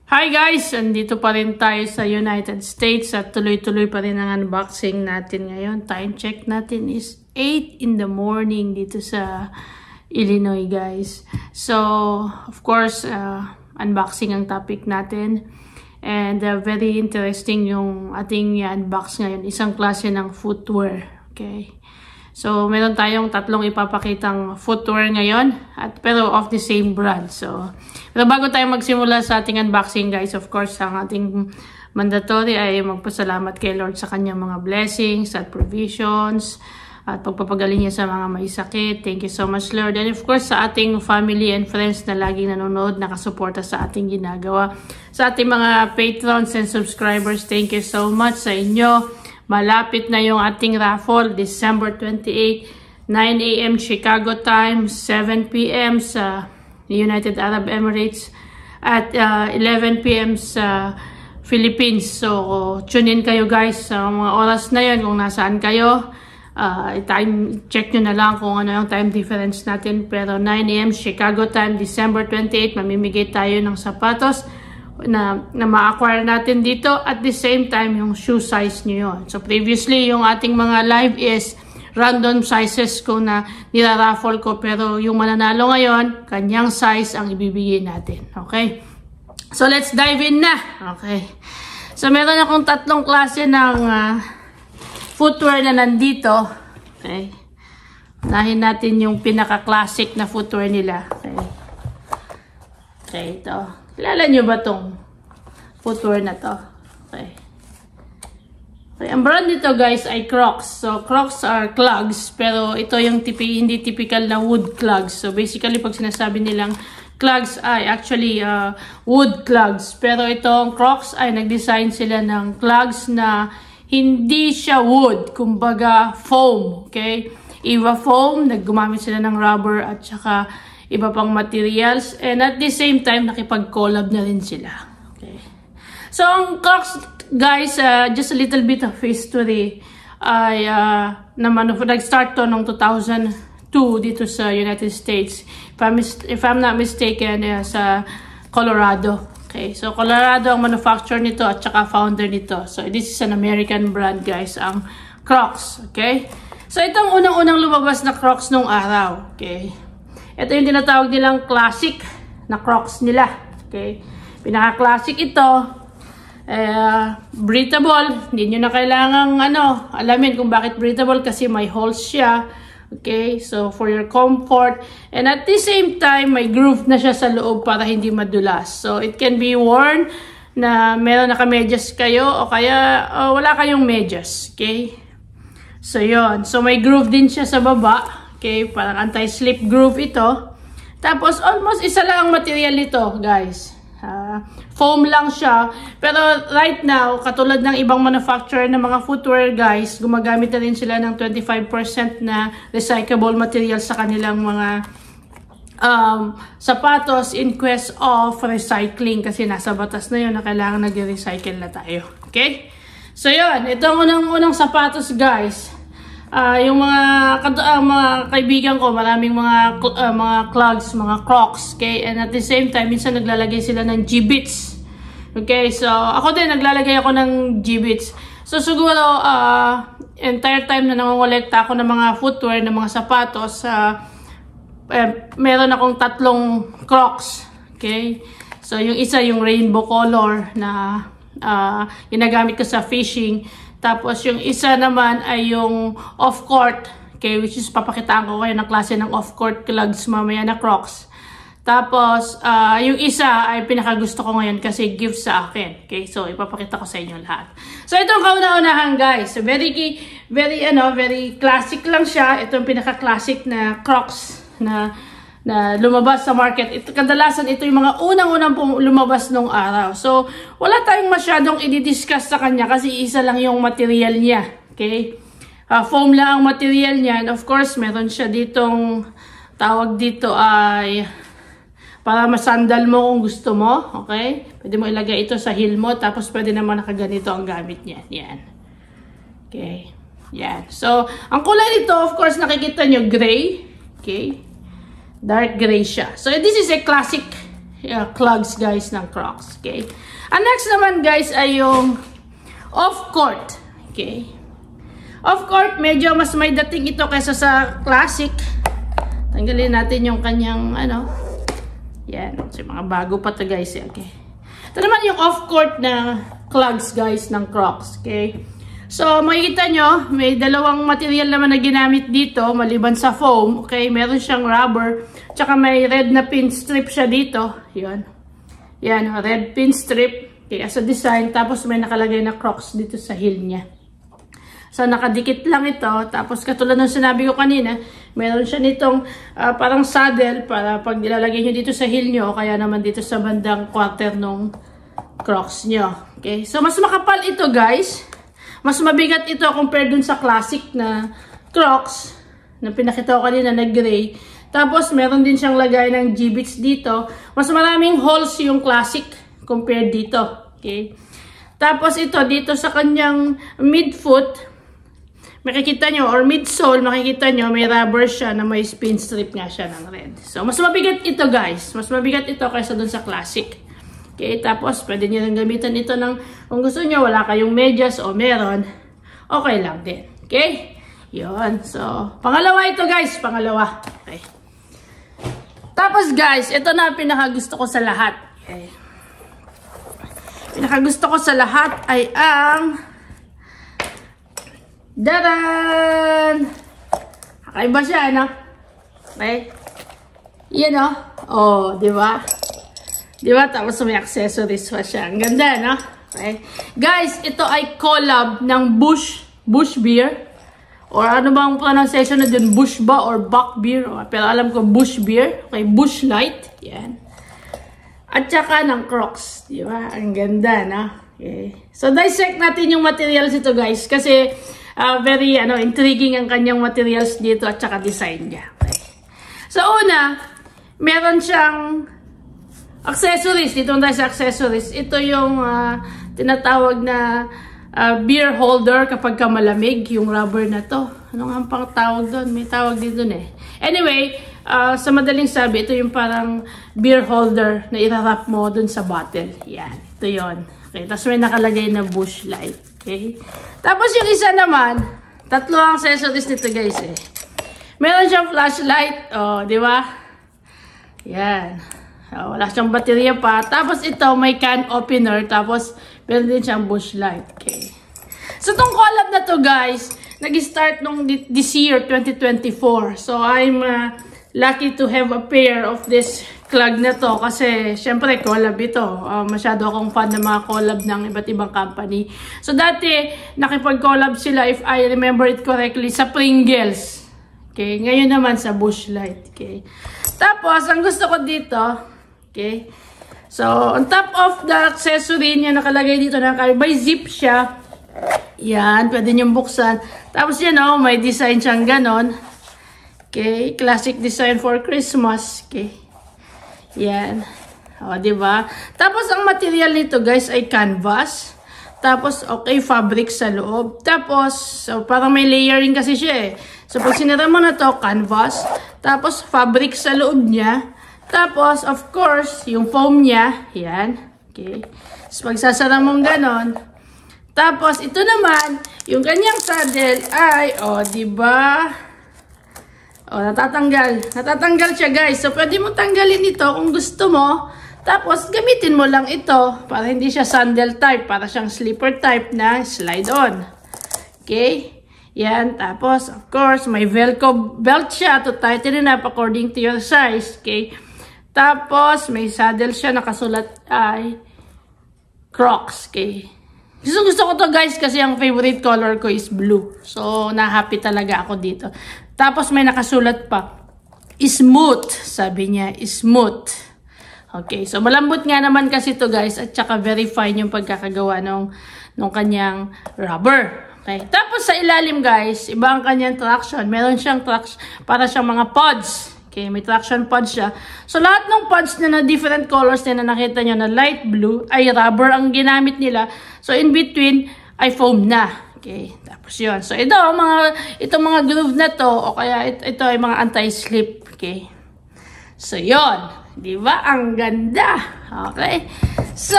Hi guys! Andito pa rin tayo sa United States at tuloy-tuloy pa rin ang unboxing natin ngayon. Time check natin is 8 in the morning dito sa Illinois guys. So, of course, unboxing ang topic natin. And very interesting yung ating unbox ngayon. Isang klase ng footwear. Okay? So, meron tayong tatlong ipapakitang footwear ngayon, pero of the same brand. So, pero bago tayo magsimula sa ating unboxing guys, of course, ang ating mandatory ay magpasalamat kay Lord sa kanyang mga blessings at provisions at pagpapagaling niya sa mga may sakit. Thank you so much, Lord. And of course, sa ating family and friends na laging nanonood, nakasuporta sa ating ginagawa. Sa ating mga patrons and subscribers, thank you so much sa inyo. Malapit na yung ating raffle, December 28, 9 a.m. Chicago time, 7 p.m. sa United Arab Emirates, at 11 p.m. sa Philippines. So, tune in kayo guys sa mga oras na yun kung nasaan kayo. Time check nyo na lang kung ano yung time difference natin. Pero 9 a.m. Chicago time, December 28, mamimigay tayo ng sapatos na ma-acquire natin dito, at the same time yung shoe size nyo yun. So previously yung ating mga live is random sizes ko na nilaraffle ko, pero yung mananalo ngayon kanyang size ang ibibigay natin. Okay, so let's dive in na. Okay, so meron akong tatlong klase ng footwear na nandito. Okay, unahin natin yung pinaka-classic na footwear nila. Okay, ito. Kilala nyo ba tong footwear na to? Okay. Okay. Ang brand nito guys ay Crocs. So, Crocs are clogs. Pero ito yung hindi typical na wood clogs. So, basically, pag sinasabi nilang clogs ay actually wood clogs. Pero itong Crocs ay nag-design sila ng clogs na hindi siya wood. Kumbaga, foam. Okay? Eva foam. Naggumamit sila ng rubber at saka iba pang materials, and at the same time nakipag-collab na rin sila. Okay. So ang Crocs guys, just a little bit of history, ay nag-start to noong 2002 dito sa United States. If I'm not mistaken, sa Colorado. Okay, so Colorado ang manufacturer nito at saka founder nito. So this is an American brand guys, ang Crocs. Okay, so itong unang-unang lumabas na Crocs nung araw. Okay, ito yung tinatawag nilang classic na Crocs nila. Okay? Pinaka-classic ito. Breathable. Hindi nyo na kailangang alamin kung bakit breathable, kasi may holes siya. Okay? So, for your comfort. And at the same time, may groove na siya sa loob para hindi madulas. So, it can be worn na meron naka-medyas kayo o kaya wala kayong medyas. Okay? So, yon. So, may groove din siya sa baba. Okay, parang anti-slip groove ito. Tapos, almost isa lang ang material nito, guys. Foam lang siya. Pero right now, katulad ng ibang manufacturer ng mga footwear, guys, gumagamit na rin sila ng 25% na recyclable material sa kanilang mga sapatos in quest of recycling. Kasi nasa batas na yun na kailangan nag-recycle na tayo. Okay? So, yun. Ito ang unang sapatos, guys. Yung mga kaibigan ko, maraming mga clogs, mga Crocs, okay? And at the same time, minsan naglalagay sila ng Jibbitz. Okay, so ako din naglalagay ako ng Jibbitz. So siguro entire time na nangongolekta ako ng mga footwear, ng mga sapatos, meron akong tatlong Crocs. Okay? So yung isa yung rainbow color na ginagamit ko sa fishing. Tapos, yung isa naman ay yung off-court. Okay, which is papakitaan ko kayo ng klase ng off-court clogs mamaya na Crocs. Tapos, yung isa ay pinakagusto ko ngayon kasi gift sa akin. Okay, so ipapakita ko sa inyo lahat. So, itong kauna-unahan guys. So, very classic lang siya. Itong pinaka-classic na Crocs na lumabas sa market. Kadalasan ito yung mga unang-unang lumabas nung araw. So, wala tayong masyadong i-discuss sa kanya kasi isa lang yung material niya. Okay? Foam lang ang material niya. And of course, meron siya ditong, tawag dito ay para masandal mo kung gusto mo. Okay? Pwede mo ilagay ito sa heel mo. Tapos pwede naman nakaganito ang gamit niya. Yan. Okay? Yan. So, ang kulay nito, of course, nakikita nyo, gray. Okay? Dark gray siya. So, this is a classic clogs guys ng Crocs. Okay. Ang next naman guys ay yung off-court. Okay. Off-court, medyo mas may dating ito kaysa sa classic. Tanggalin natin yung kanyang yan. So, mga bago pa to guys. Okay. Ito naman yung off-court na clogs guys ng Crocs. Okay. So, makikita nyo, may dalawang material naman na ginamit dito, maliban sa foam. Okay, meron siyang rubber, tsaka may red na pin strip siya dito. Yan. Yan, red pin strip. Okay, as a design. Tapos may nakalagay na Crocs dito sa heel niya. So, nakadikit lang ito. Tapos, katulad ng sinabi ko kanina, meron siya nitong parang saddle para pag ilalagay nyo dito sa heel nyo o kaya naman dito sa bandang quarter ng Crocs nyo. Okay, so mas makapal ito guys. Mas mabigat ito compared dun sa classic na Crocs na pinakita ko kanina na gray. Tapos, meron din siyang lagay ng G-bits dito. Mas maraming holes yung classic compared dito. Okay. Tapos, ito, dito sa kanyang midfoot, makikita nyo, or midsole, makikita nyo, may rubber siya na may spin strip nga siya ng red. So, mas mabigat ito guys. Mas mabigat ito kaysa dun sa classic. Okay, tapos pwede nyo rin gamitan ito ng, kung gusto nyo, wala kayong medyas o meron, okay lang din. Okay? Yun. So, pangalawa ito guys. Pangalawa. Okay. Tapos guys, ito na pinakagusto ko sa lahat. Okay. Pinakagusto ko sa lahat ay ang daran! Kakaiba siya, ano? Okay? Yan, o. Oh, di ba? Diba? Tapos may accessories pa siya. Ang ganda, no? Okay. Guys, ito ay collab ng Bush Beer. Or ano bang pronunciation na dun? Bush ba or Buck Beer? Pero alam ko Bush Beer. Okay, Bush Light. Yan. At saka ng Crocs. Diba? Ang ganda, no? Okay. So, dissect natin yung materials ito, guys. Kasi, very, intriguing ang kanyang materials dito at saka design niya. Okay. So, una, meron siyang accessories. Dito tayo sa accessories. Ito yung tinatawag na beer holder kapag ka malamig. Yung rubber na to. Ano nga ang pang tawag doon? May tawag dito eh. Anyway, sa madaling sabi, ito yung parang beer holder na irarap mo doon sa bottle. Yan. Ito yon. Okay. Tapos may nakalagay na Bush Light. Okay. Tapos yung isa naman, tatlo ang accessories nito guys eh. Meron siyang flashlight. Oh, di ba? Yan. Wala siyang baterya pa. Tapos ito, may can opener. Tapos, meron din siyang Bush Light. Okay. So, itong collab na to guys, nag-start nung this year, 2024. So, I'm lucky to have a pair of this clog na to. Kasi, syempre, collab ito. Masyado akong fan ng mga collab ng iba't ibang company. So, dati, nakipag-collab sila, if I remember it correctly, sa Pringles. Okay. Ngayon naman sa Bush Light. Okay. Tapos, ang gusto ko dito, okay. So, on top of the accessory niya, nakalagay dito na may zip siya. Yan, pwede niyong buksan. Tapos yan, may design siyang ganon. Okay, classic design for Christmas. Okay. Yan. Diba? Tapos, ang material nito, guys, ay canvas. Tapos, okay, fabric sa loob. Tapos, so, parang may layering kasi siya eh. So, pag sinira mo na to, canvas. Tapos, fabric sa loob niya. Tapos, of course, yung foam niya. Yan. Okay. So, pag sasara mong ganon. Tapos, ito naman, yung kanyang saddle ay, diba? Natatanggal. Natatanggal siya, guys. So, pwede mo tanggalin ito kung gusto mo. Tapos, gamitin mo lang ito para hindi siya sandal type. Para siyang slipper type na slide on. Okay. Yan. Tapos, of course, may Velcro belt siya to tighten it up according to your size. Okay. Tapos, may saddle siya. Nakasulat ay Crocs. Okay. Gusto ko to guys kasi ang favorite color ko is blue. So, na-happy talaga ako dito. Tapos, may nakasulat pa. Smooth. Sabi niya, smooth. Okay. So, malambot nga naman kasi to guys. At saka very fine yung pagkakagawa nung kanyang rubber. Okay. Tapos, sa ilalim guys, iba ang kanyang traction. Meron siyang traction para siyang mga pods. Okay, may traction pods siya. So, lahat ng pods na different colors na nakita nyo na light blue, ay rubber ang ginamit nila. So, in between, ay foam na. Okay, tapos yun. So, itong mga groove na to, o kaya ito ay mga anti-slip. Okay. So, yon, di ba? Ang ganda. Okay. So,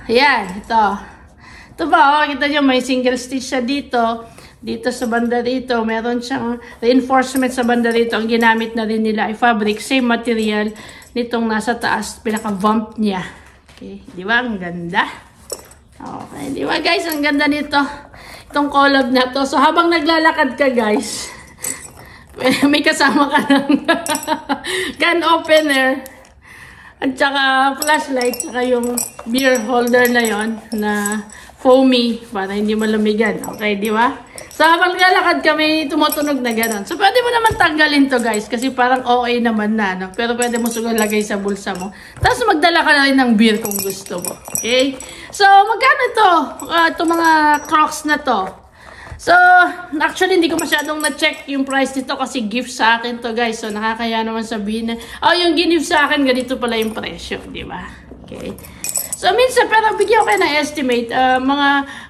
yan. Ito. Ito ba, kita nyo, may single stitch siya dito. Dito sa banda dito, meron siyang reinforcement sa banda dito. Ang ginamit na rin nila ay fabric. Same material nitong nasa taas. Pinaka-bump niya. Okay. Di ba? Ang ganda. Okay. Di ba, guys? Ang ganda nito. Itong collab na to. So, habang naglalakad ka, guys, may kasama ka ng can opener at saka flashlight, saka yung beer holder na yon na foamy para hindi malamigan. Okay, di ba? So, habang naglalakad ka, may tumutunog na gano'n. So, pwede mo naman tanggalin to, guys, kasi parang okay naman na, no? Pero pwede mo siguro lagay sa bulsa mo. Tapos, magdala ka na rin ng beer kung gusto mo. Okay? So, magkano to? Itong mga Crocs na to. So, actually, hindi ko masyadong na-check yung price nito kasi gift sa akin to, guys. So, nakakaya naman sabihin na, yung gift sa akin, ganito pala yung presyo, di ba? Okay. So, minsan, pero bigyan ko kayo ng estimate. Mga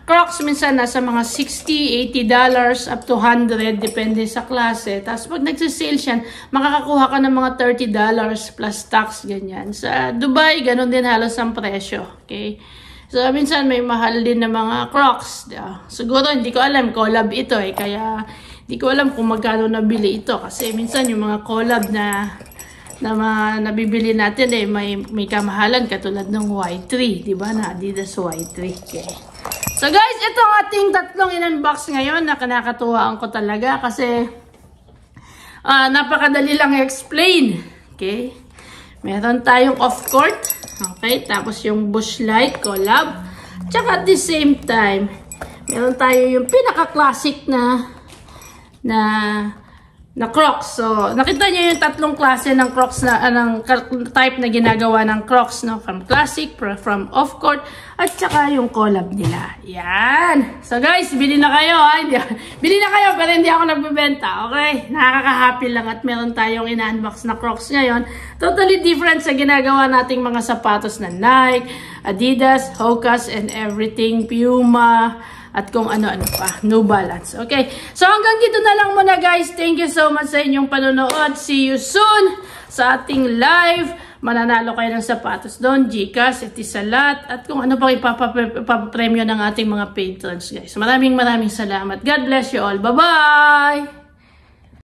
Crocs, minsan, nasa mga $60, $80 up to $100, depende sa klase. Tapos, pag nagsisale yan, makakakuha ka ng mga $30 plus tax, ganyan. Sa Dubai, ganun din halos ang presyo. Okay. So, minsan may mahal din na mga Crocs. Siguro, hindi ko alam. Collab ito eh. Kaya, hindi ko alam kung magkano nabili ito. Kasi, minsan yung mga collab na nabibili natin eh, may kamahalan katulad ng Y3. Diba? Na Adidas Y3. Okay. So, guys, ito ang ating tatlong in-unbox ngayon na kinakatuwaan ko talaga. Kasi, napakadali lang i-explain. Okay. Meron tayong off-court. Okay, tapos yung Bush Light collab. Tsaka at the same time, meron tayo yung pinaka-classic na Crocs. So, nakita niyo yung tatlong klase ng Crocs ng type na ginagawa ng Crocs, no? From classic, from off-court, at saka yung collab nila. Yan! So guys, bili na kayo, ha? Bili na kayo, pero hindi ako nagbibenta, okay? Nakaka-happy lang at meron tayong ina-unbox na Crocs ngayon. Totally different sa ginagawa nating mga sapatos na Nike, Adidas, Hokas, and everything, Puma, at kung ano-ano pa. New Balance. Okay. So, hanggang dito na lang muna, guys. Thank you so much sa inyong panonood. See you soon sa ating live. Mananalo kayo ng sapatos doon. GCash, Etisalat, at kung ano pang ipapapremyo ng ating mga patrons, guys. Maraming salamat. God bless you all. Bye-bye!